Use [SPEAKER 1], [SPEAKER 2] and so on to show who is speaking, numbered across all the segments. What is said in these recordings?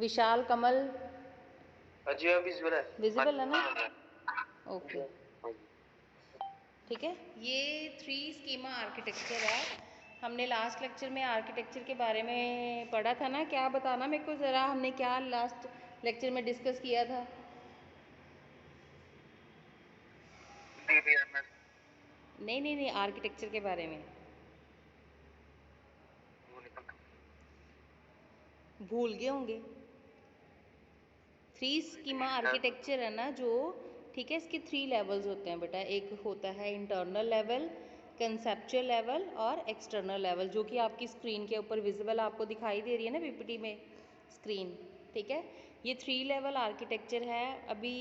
[SPEAKER 1] विशाल कमल
[SPEAKER 2] जी हाँ विजुअल है।
[SPEAKER 1] विजिबल है ना? ओके ठीक है। ये 3 स्कीमा आर्किटेक्चर है। हमने लास्ट लेक्चर में आर्किटेक्चर के बारे में पढ़ा था ना, क्या बताना मेरे को ज़रा, हमने क्या लास्ट लेक्चर में डिस्कस किया था? नहीं नहीं नहीं, आर्किटेक्चर के बारे में भूल गए होंगे। 3 स्कीमा आर्किटेक्चर है ना जो, ठीक है, इसके 3 लेवल्स होते हैं बेटा। एक होता है इंटरनल लेवल, कंसेप्चुअल लेवल और एक्सटर्नल लेवल, जो कि आपकी स्क्रीन के ऊपर विजिबल आपको दिखाई दे रही है ना पीपीटी में स्क्रीन। ठीक है, ये 3 लेवल आर्किटेक्चर है। अभी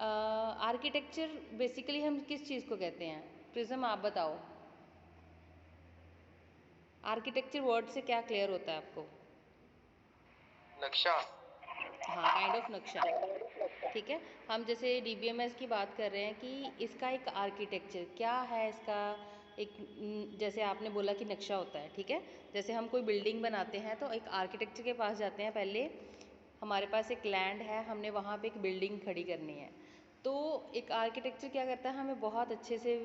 [SPEAKER 1] आर्किटेक्चर बेसिकली हम किस चीज़ को कहते हैं? प्रिज्म आप बताओ, आर्किटेक्चर वर्ड से क्या क्लियर होता है आपको?
[SPEAKER 2] नक्शा।
[SPEAKER 1] हाँ, काइंड ऑफ नक्शा। ठीक है, हम जैसे डीबीएमएस की बात कर रहे हैं कि इसका एक आर्किटेक्चर क्या है, इसका एक जैसे आपने बोला कि नक्शा होता है। ठीक है, जैसे हम कोई बिल्डिंग बनाते हैं तो एक आर्किटेक्चर के पास जाते हैं। पहले हमारे पास एक लैंड है, हमने वहाँ पे एक बिल्डिंग खड़ी करनी है, तो एक आर्किटेक्चर क्या करता है, हमें बहुत अच्छे से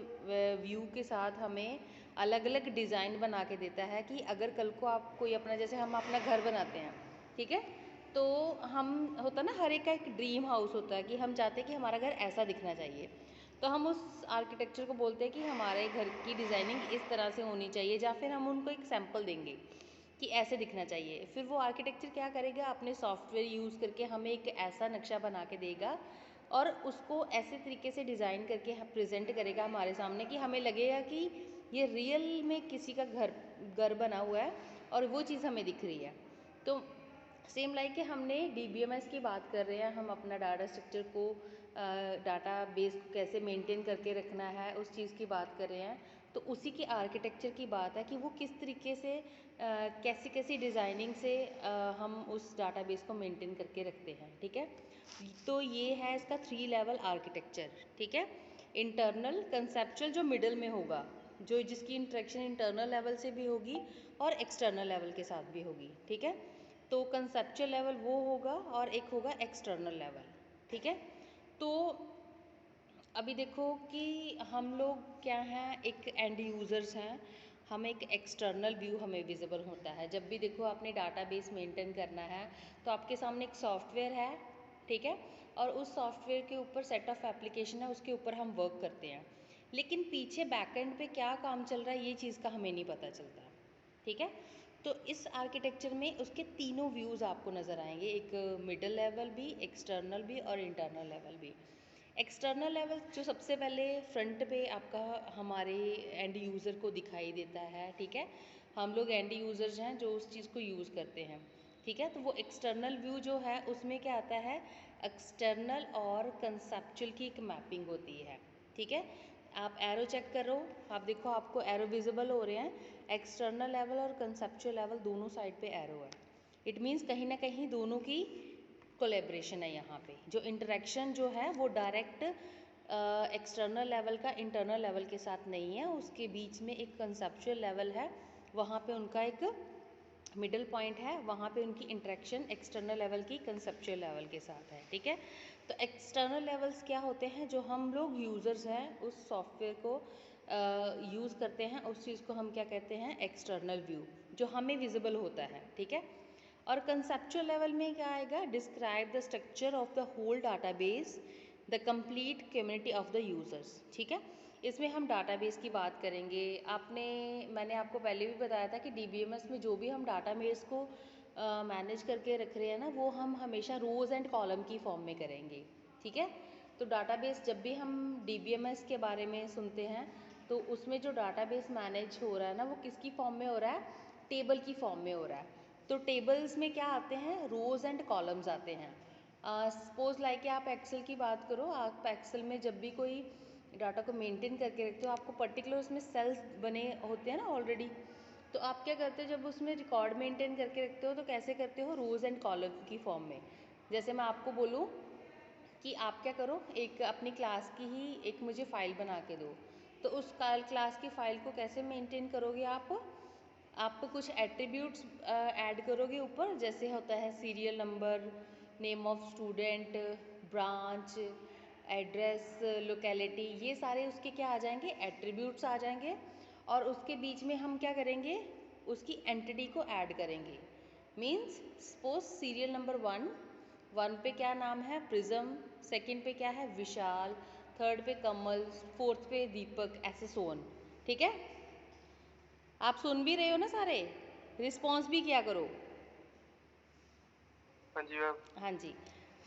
[SPEAKER 1] व्यू के साथ हमें अलग अलग डिज़ाइन बना के देता है कि अगर कल को आप कोई अपना, जैसे हम अपना घर बनाते हैं, ठीक है, तो हम होता ना, हर एक का एक ड्रीम हाउस होता है कि हम चाहते हैं कि हमारा घर ऐसा दिखना चाहिए। तो हम उस आर्किटेक्चर को बोलते हैं कि हमारे घर की डिज़ाइनिंग इस तरह से होनी चाहिए, या फिर हम उनको एक सैम्पल देंगे कि ऐसे दिखना चाहिए। फिर वो आर्किटेक्चर क्या करेगा, अपने सॉफ्टवेयर यूज़ करके हमें एक ऐसा नक्शा बना के देगा और उसको ऐसे तरीके से डिज़ाइन करके प्रेजेंट करेगा हमारे सामने कि हमें लगेगा कि ये रियल में किसी का घर बना हुआ है और वो चीज़ हमें दिख रही है। तो सेम लाइक कि हमने डीबीएमएस की बात कर रहे हैं, हम अपना डाटा स्ट्रक्चर को, डाटा बेस को कैसे मेंटेन करके रखना है, उस चीज़ की बात कर रहे हैं। तो उसी की आर्किटेक्चर की बात है कि वो किस तरीके से कैसी कैसी डिज़ाइनिंग से हम उस डाटाबेस को मेंटेन करके रखते हैं। ठीक है, तो ये है इसका 3 लेवल आर्किटेक्चर। ठीक है, इंटरनल, कंसेप्चुअल जो मिडल में होगा, जो जिसकी इंटरेक्शन इंटरनल लेवल से भी होगी और एक्सटर्नल लेवल के साथ भी होगी। ठीक है, तो कंसेप्चुअल लेवल वो होगा और एक होगा एक्सटर्नल लेवल। ठीक है, तो अभी देखो कि हम लोग क्या हैं, एक एंड यूज़र्स हैं, हमें एक एक्सटर्नल व्यू हमें विजिबल होता है। जब भी देखो आपने डाटाबेस मेंटेन करना है तो आपके सामने एक सॉफ्टवेयर है, ठीक है, और उस सॉफ्टवेयर के ऊपर सेट ऑफ एप्लीकेशन है, उसके ऊपर हम वर्क करते हैं, लेकिन पीछे बैकएंड पे क्या काम चल रहा है ये चीज़ का हमें नहीं पता चलता। ठीक है, तो इस आर्किटेक्चर में उसके तीनों व्यूज़ आपको नज़र आएंगे, एक मिडल लेवल भी, एक्सटर्नल भी और इंटरनल लेवल भी। एक्सटर्नल लेवल जो सबसे पहले फ्रंट पे आपका हमारे एंड यूज़र को दिखाई देता है। ठीक है, हम लोग एंड यूज़र्स हैं जो उस चीज़ को यूज़ करते हैं। ठीक है, तो वो एक्सटर्नल व्यू जो है उसमें क्या आता है, एक्सटर्नल और कंसेप्चुअल की एक मैपिंग होती है। ठीक है, आप एरो चेक करो, आप देखो आपको एरो विजिबल हो रहे हैं, एक्सटर्नल लेवल और कंसेप्चुअल लेवल दोनों साइड पे एरो है। इट मीन्स कहीं ना कहीं दोनों की कोलेब्रेशन है। यहाँ पे जो इंटरेक्शन जो है वो डायरेक्ट एक्सटर्नल लेवल का इंटरनल लेवल के साथ नहीं है, उसके बीच में एक कंसेप्चुअल लेवल है, वहाँ पे उनका एक मिडल पॉइंट है, वहाँ पे उनकी इंटरेक्शन एक्सटर्नल लेवल की कंसेप्चुअल लेवल के साथ है। ठीक है, तो एक्सटर्नल लेवल्स क्या होते हैं, जो हम लोग यूज़र्स हैं उस सॉफ्टवेयर को यूज़ करते हैं, उस चीज़ को हम क्या कहते हैं, एक्सटर्नल व्यू, जो हमें विजिबल होता है। ठीक है, और कंसेप्चुअल लेवल में क्या आएगा, describe the structure of the whole database, the complete community of the users. ठीक है, इसमें हम डाटाबेस की बात करेंगे। मैंने आपको पहले भी बताया था कि डीबीएमएस में जो भी हम डाटाबेस को मैनेज करके रख रहे हैं ना, वो हम हमेशा रोज़ एंड कॉलम की फॉर्म में करेंगे। ठीक है, तो डाटाबेस जब भी हम डीबीएमएस के बारे में सुनते हैं तो उसमें जो डाटाबेस मैनेज हो रहा है ना, वो किसकी फॉर्म में हो रहा है, टेबल की फॉर्म में हो रहा है। तो टेबल्स में क्या आते हैं, रोज़ एंड कॉलम्स आते हैं। सपोज लाइक कि आप एक्सेल की बात करो, आप एक्सेल में जब भी कोई डाटा को मेंटेन करके रखते हो, आपको पर्टिकुलर उसमें सेल्स बने होते हैं ना ऑलरेडी, तो आप क्या करते हो, जब उसमें रिकॉर्ड मेंटेन करके रखते हो तो कैसे करते हो, रोज़ एंड कॉलम की फॉर्म में। जैसे मैं आपको बोलूँ कि आप क्या करो, एक अपनी क्लास की ही एक मुझे फ़ाइल बना के दो, तो उस क्लास की फ़ाइल को कैसे मेंटेन करोगे आप, आप कुछ एट्रीब्यूट्स ऐड करोगे ऊपर, जैसे होता है serial number, name of student, branch, address, locality, ये सारे उसके क्या आ जाएंगे, एट्रीब्यूट्स आ जाएंगे। और उसके बीच में हम क्या करेंगे, उसकी एंटिटी को ऐड करेंगे। मीन्स सपोज सीरियल नंबर 1 पे क्या नाम है, प्रिज्म, सेकंड पे क्या है, विशाल, थर्ड पे कमल, फोर्थ पे दीपक, ऐसे सोन। ठीक है, आप सुन भी रहे हो ना सारे, रिस्पॉन्स भी किया करो।
[SPEAKER 2] हाँ जी मैम।
[SPEAKER 1] हाँ जी,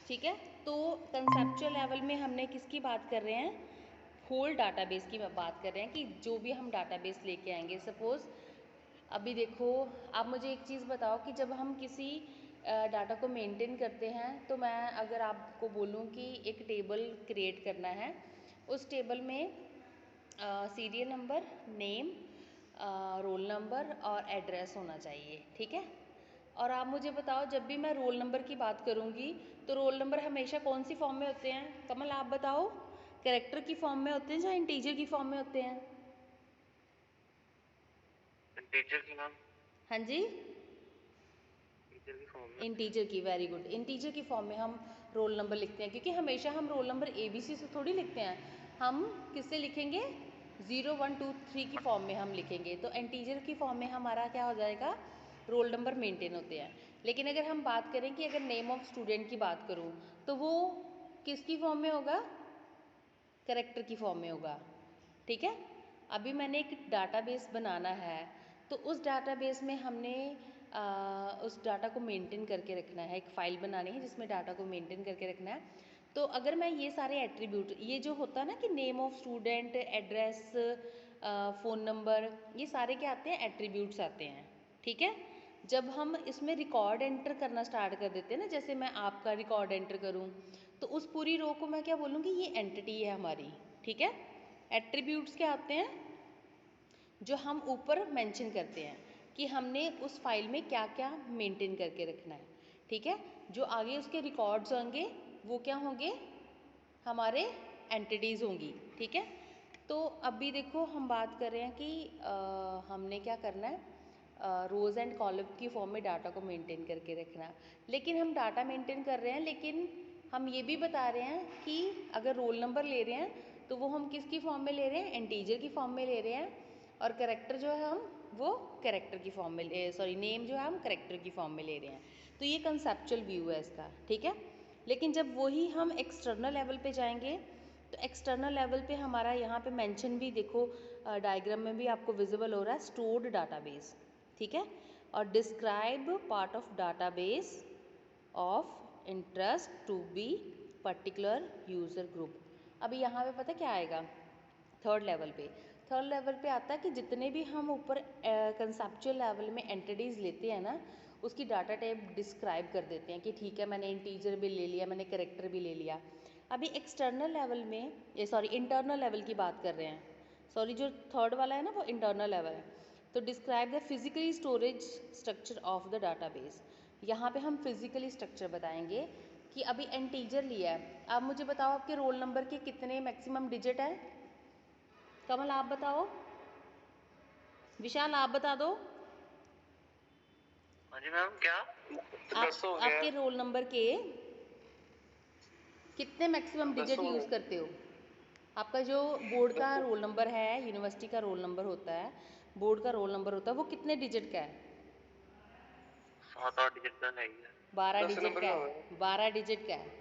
[SPEAKER 1] ठीक है। तो कंसेप्चुअल लेवल में हमने किसकी बात कर रहे हैं, होल डाटाबेस की बात कर रहे हैं कि जो भी हम डाटाबेस लेके आएंगे। सपोज अभी देखो, आप मुझे एक चीज़ बताओ कि जब हम किसी डाटा को मेंटेन करते हैं, तो मैं अगर आपको बोलूँ कि एक टेबल क्रिएट करना है, उस टेबल में serial number, name, roll number और एड्रेस होना चाहिए। ठीक है, और आप मुझे बताओ, जब भी मैं रोल नंबर की बात करूँगी तो रोल नंबर हमेशा कौन सी फॉर्म में होते हैं, कमल आप बताओ, कैरेक्टर की फॉर्म में होते हैं या इंटीजर की फॉर्म में होते हैं?
[SPEAKER 2] टीचर की मैम।
[SPEAKER 1] हाँ जी,
[SPEAKER 2] टीचर की फॉर्म में।
[SPEAKER 1] इंटीजर की, वेरी गुड। इंटीजर की फॉर्म में हम रोल नंबर लिखते हैं, क्योंकि हमेशा हम रोल नंबर ABC से थोड़ी लिखते हैं, हम किससे लिखेंगे, 0 1 2 3 की फॉर्म में हम लिखेंगे। तो इंटीजर की फॉर्म में हमारा क्या हो जाएगा, रोल नंबर मेंटेन होते हैं। लेकिन अगर हम बात करें कि अगर नेम ऑफ स्टूडेंट की बात करूँ, तो वो किसकी फॉर्म में होगा, कैरेक्टर की फॉर्म में होगा। ठीक है, अभी मैंने एक डाटाबेस बनाना है, तो उस डाटाबेस में हमने उस डाटा को मेंटेन करके रखना है, एक फ़ाइल बनानी है जिसमें डाटा को मेंटेन करके रखना है। तो अगर मैं ये सारे एट्रीब्यूट, ये जो होता है ना कि name of student, address, phone number, ये सारे क्या आते हैं, एट्रीब्यूट्स आते हैं। ठीक है, जब हम इसमें रिकॉर्ड एंटर करना स्टार्ट कर देते हैं ना, जैसे मैं आपका रिकॉर्ड एंटर करूँ, तो उस पूरी रो को मैं क्या बोलूँगी, ये एंटिटी है हमारी। ठीक है, एट्रीब्यूट्स क्या आते हैं, जो हम ऊपर मेंशन करते हैं कि हमने उस फाइल में क्या क्या मेंटेन करके रखना है। ठीक है, जो आगे उसके रिकॉर्ड्स होंगे वो क्या होंगे, हमारे एंटिटीज़ होंगी। ठीक है, तो अभी देखो हम बात कर रहे हैं कि हमने क्या करना है, रोज़ एंड कॉलम की फॉर्म में डाटा को मेंटेन करके रखना। लेकिन हम डाटा मेंटेन कर रहे हैं, लेकिन हम ये भी बता रहे हैं कि अगर रोल नंबर ले रहे हैं तो वो हम किसकी फॉर्म में ले रहे हैं, इंटीजर की फॉर्म में ले रहे हैं। और कैरेक्टर जो है हम वो कैरेक्टर की फॉर्म में, सॉरी नेम जो है हम कैरेक्टर की फॉर्म में ले रहे हैं। तो ये कंसेप्चुअल व्यू है इसका। ठीक है, लेकिन जब वही हम एक्सटर्नल लेवल पे जाएंगे, तो एक्सटर्नल लेवल पे हमारा यहाँ पे मेंशन भी देखो, डायग्राम में भी आपको विजिबल हो रहा है, स्टोर्ड डाटाबेस। ठीक है, और describe part of database of interest to be particular user group. अभी यहाँ पे पता क्या आएगा, थर्ड लेवल पे आता है कि जितने भी हम ऊपर कंसेप्चुअल लेवल में एंटिटीज़ लेते हैं ना, उसकी डाटा टाइप डिस्क्राइब कर देते हैं कि ठीक है, मैंने इंटीजर भी ले लिया, मैंने कैरेक्टर भी ले लिया। अभी एक्सटर्नल लेवल में, ये सॉरी इंटरनल लेवल की बात कर रहे हैं, सॉरी जो थर्ड वाला है ना वो इंटरनल लेवल है। तो describe the physically storage structure of the database. यहाँ पे हम फिजिकली स्ट्रक्चर बताएंगे कि अभी इंटीजर लिया है। आप मुझे बताओ, आपके रोल नंबर के कितने मैक्सिमम डिजिट है, कमल आप बताओ, विशाल आप बता दो।
[SPEAKER 2] हाँ जी मैम, क्या?
[SPEAKER 1] आप
[SPEAKER 2] 10 हो गया।
[SPEAKER 1] आपके रोल नंबर के कितने मैक्सिमम
[SPEAKER 2] 10
[SPEAKER 1] डिजिट
[SPEAKER 2] हो
[SPEAKER 1] यूज़
[SPEAKER 2] गए।
[SPEAKER 1] करते हो? आपका जो बोर्ड का रोल नंबर है, यूनिवर्सिटी का रोल नंबर होता है, बोर्ड का रोल नंबर होता है, वो कितने डिजिट का है?
[SPEAKER 2] 7 8 डिजिट का है ही है।
[SPEAKER 1] 12
[SPEAKER 2] 10
[SPEAKER 1] डिजिट
[SPEAKER 2] नंबर
[SPEAKER 1] का
[SPEAKER 2] का
[SPEAKER 1] है,
[SPEAKER 2] होगा।
[SPEAKER 1] 12 डिजिट का है।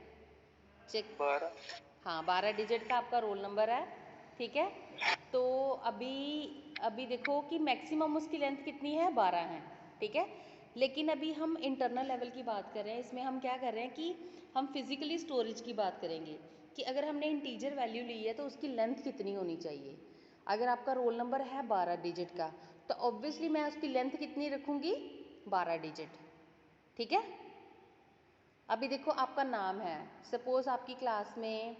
[SPEAKER 1] चेक,
[SPEAKER 2] 12।
[SPEAKER 1] हाँ 12 डिजिट का आपका रोल नंबर है। ठीक है, तो अभी अभी देखो कि मैक्सिमम उसकी लेंथ कितनी है, 12 है। ठीक है, लेकिन अभी हम इंटरनल लेवल की बात कर रहे हैं, इसमें हम क्या कर रहे हैं कि हम फिजिकली स्टोरेज की बात करेंगे कि अगर हमने इंटीजर वैल्यू ली है तो उसकी लेंथ कितनी होनी चाहिए। अगर आपका रोल नंबर है 12 डिजिट का, तो ऑब्वियसली मैं उसकी लेंथ कितनी रखूँगी, 12 डिजिट। ठीक है, अभी देखो आपका नाम है, सपोज आपकी क्लास में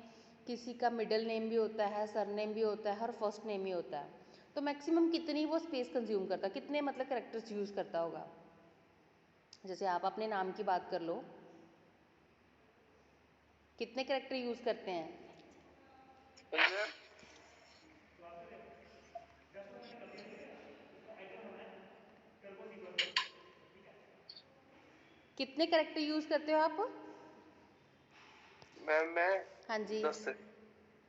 [SPEAKER 1] किसी का मिडिल नेम भी होता है, सरनेम भी होता है, और फर्स्ट नेम भी होता है, तो मैक्सिमम कितनी वो स्पेस कंज्यूम करता है, कितने मतलब कैरेक्टर्स यूज़ करता होगा। जैसे आप अपने नाम की बात कर लो, कितने कैरेक्टर यूज़ करते हैं? कितने कैरेक्टर यूज़ करते हो आप?
[SPEAKER 2] मैं
[SPEAKER 1] हाँ जी।
[SPEAKER 2] 10 से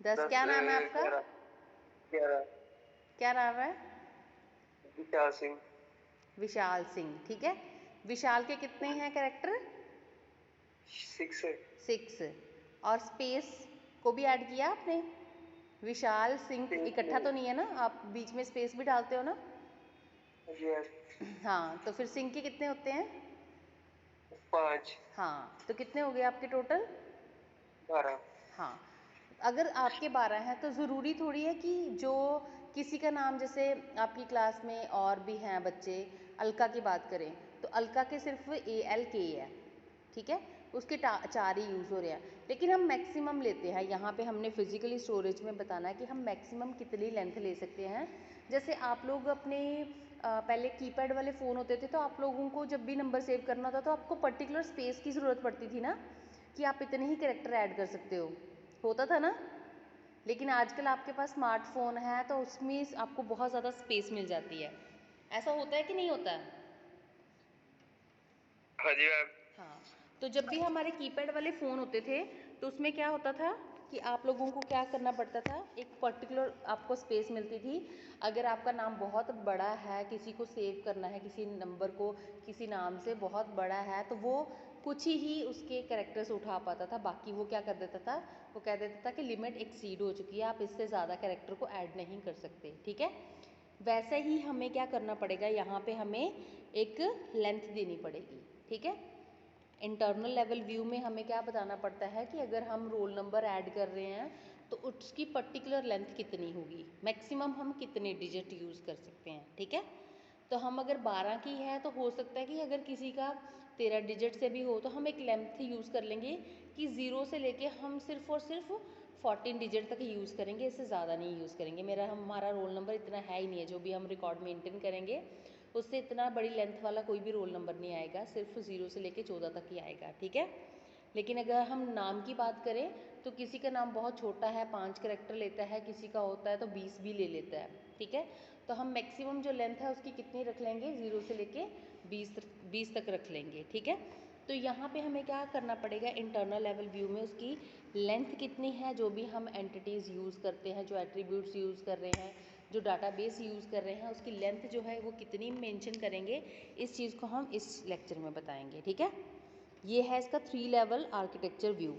[SPEAKER 1] 10। क्या नाम है आपका?
[SPEAKER 2] 11
[SPEAKER 1] क्या नाम है?
[SPEAKER 2] विशाल सिंह।
[SPEAKER 1] विशाल सिंह, ठीक है। विशाल के कितने हैं कैरेक्टर?
[SPEAKER 2] 6 से
[SPEAKER 1] 6। और स्पेस को भी ऐड किया आपने? विशाल सिंह इकट्ठा तो नहीं है ना, आप बीच में स्पेस भी डालते हो ना?
[SPEAKER 2] यस।
[SPEAKER 1] हाँ, तो फिर सिंह के कितने होते हैं?
[SPEAKER 2] 5
[SPEAKER 1] हाँ, तो कितने हो गए आपके टोटल?
[SPEAKER 2] 12।
[SPEAKER 1] हाँ, अगर आपके 12 हैं तो ज़रूरी थोड़ी है कि जो किसी का नाम, जैसे आपकी क्लास में और भी हैं बच्चे, अलका की बात करें तो अलका के सिर्फ ALK है, ठीक है, उसके 4 ही यूज़ हो रहे हैं। लेकिन हम मैक्सिमम लेते हैं, यहाँ पे हमने फिजिकली स्टोरेज में बताना है कि हम मैक्सिमम कितनी लेंथ ले सकते हैं। जैसे आप लोग अपने पहले कीपैड वाले फ़ोन होते थे तो आप लोगों को जब भी नंबर सेव करना होता तो आपको पर्टिकुलर स्पेस की ज़रूरत पड़ती थी ना, कि आप इतने ही कैरेक्टर ऐड कर सकते हो, होता था ना। लेकिन आजकल आपके पास स्मार्टफोन है तो उसमें आपको बहुत ज़्यादा स्पेस मिल जाती है। ऐसा होता है कि नहीं होता है?
[SPEAKER 2] हाँ जी मैम।
[SPEAKER 1] हाँ, तो जब भी हमारे कीपैड वाले फ़ोन होते थे तो उसमें क्या होता था कि आप लोगों को क्या करना पड़ता था, एक पर्टिकुलर आपको स्पेस मिलती थी। अगर आपका नाम बहुत बड़ा है, किसी को सेव करना है, किसी नंबर को किसी नाम से बहुत बड़ा है, तो वो कुछ ही उसके कैरेक्टर्स उठा पाता था, बाकी वो क्या कर देता था, वो कह देता था कि लिमिट एक्सीड हो चुकी है, आप इससे ज़्यादा कैरेक्टर को ऐड नहीं कर सकते, ठीक है। वैसे ही हमें क्या करना पड़ेगा, यहाँ पे हमें एक लेंथ देनी पड़ेगी, ठीक है। इंटरनल लेवल व्यू में हमें क्या बताना पड़ता है कि अगर हम रोल नंबर ऐड कर रहे हैं तो उसकी पर्टिकुलर लेंथ कितनी होगी, मैक्सिमम हम कितने डिजिट यूज़ कर सकते हैं, ठीक है। तो हम अगर 12 की है तो हो सकता है कि अगर किसी का 13 डिजिट से भी हो तो हम एक लेंथ यूज़ कर लेंगे कि 0 से लेके हम सिर्फ और सिर्फ 14 डिजिट तक यूज़ करेंगे, इससे ज़्यादा नहीं यूज़ करेंगे। हमारा रोल नंबर इतना है ही नहीं है, जो भी हम रिकॉर्ड मेंटेन करेंगे उससे इतना बड़ी लेंथ वाला कोई भी रोल नंबर नहीं आएगा, सिर्फ 0 से लेके 14 तक ही आएगा, ठीक है। लेकिन अगर हम नाम की बात करें तो किसी का नाम बहुत छोटा है, 5 कैरेक्टर लेता है, किसी का होता है तो 20 भी ले लेता है, ठीक है। तो हम मैक्सिमम जो लेंथ है उसकी कितनी रख लेंगे, 0 से लेके 20 तक रख लेंगे, ठीक है। तो यहाँ पे हमें क्या करना पड़ेगा, इंटरनल लेवल व्यू में उसकी लेंथ कितनी है, जो भी हम एंटिटीज़ यूज़ करते हैं, जो एट्रीब्यूट्स यूज़ कर रहे हैं, जो डाटाबेस यूज़ कर रहे हैं, उसकी लेंथ जो है वो कितनी मेंशन करेंगे, इस चीज़ को हम इस लेक्चर में बताएंगे, ठीक है। ये है इसका 3 लेवल आर्किटेक्चर व्यू।